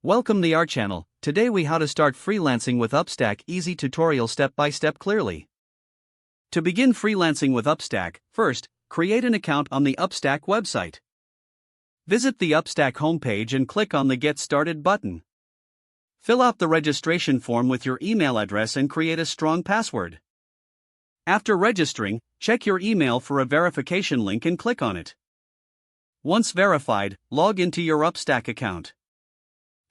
Welcome to our channel. Today we how to start freelancing with Upstack, easy tutorial step by step clearly. To begin freelancing with Upstack, first, create an account on the Upstack website. Visit the Upstack homepage and click on the Get Started button. Fill out the registration form with your email address and create a strong password. After registering, check your email for a verification link and click on it. Once verified, log into your Upstack account.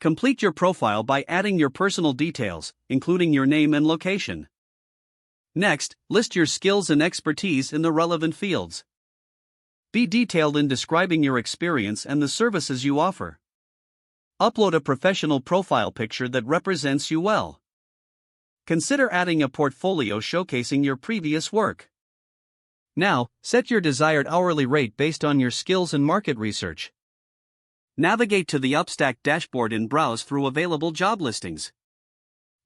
Complete your profile by adding your personal details, including your name and location. Next, list your skills and expertise in the relevant fields. Be detailed in describing your experience and the services you offer. Upload a professional profile picture that represents you well. Consider adding a portfolio showcasing your previous work. Now, set your desired hourly rate based on your skills and market research. Navigate to the Upstack dashboard and browse through available job listings.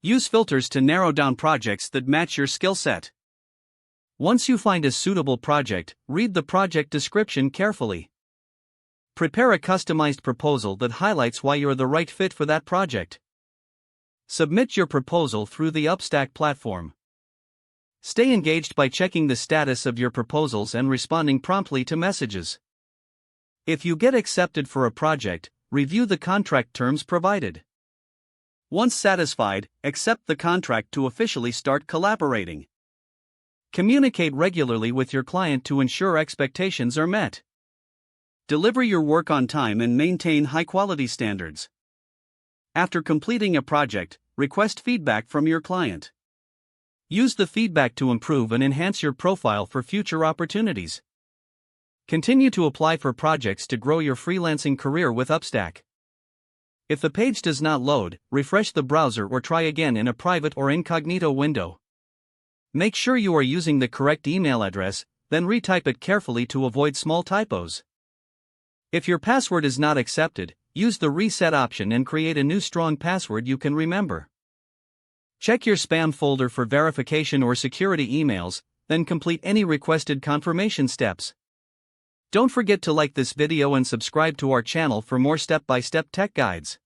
Use filters to narrow down projects that match your skill set. Once you find a suitable project, read the project description carefully. Prepare a customized proposal that highlights why you're the right fit for that project. Submit your proposal through the Upstack platform. Stay engaged by checking the status of your proposals and responding promptly to messages. If you get accepted for a project, review the contract terms provided. Once satisfied, accept the contract to officially start collaborating. Communicate regularly with your client to ensure expectations are met. Deliver your work on time and maintain high-quality standards. After completing a project, request feedback from your client. Use the feedback to improve and enhance your profile for future opportunities. Continue to apply for projects to grow your freelancing career with Upstack. If the page does not load, refresh the browser or try again in a private or incognito window. Make sure you are using the correct email address, then retype it carefully to avoid small typos. If your password is not accepted, use the reset option and create a new strong password you can remember. Check your spam folder for verification or security emails, then complete any requested confirmation steps. Don't forget to like this video and subscribe to our channel for more step-by-step tech guides.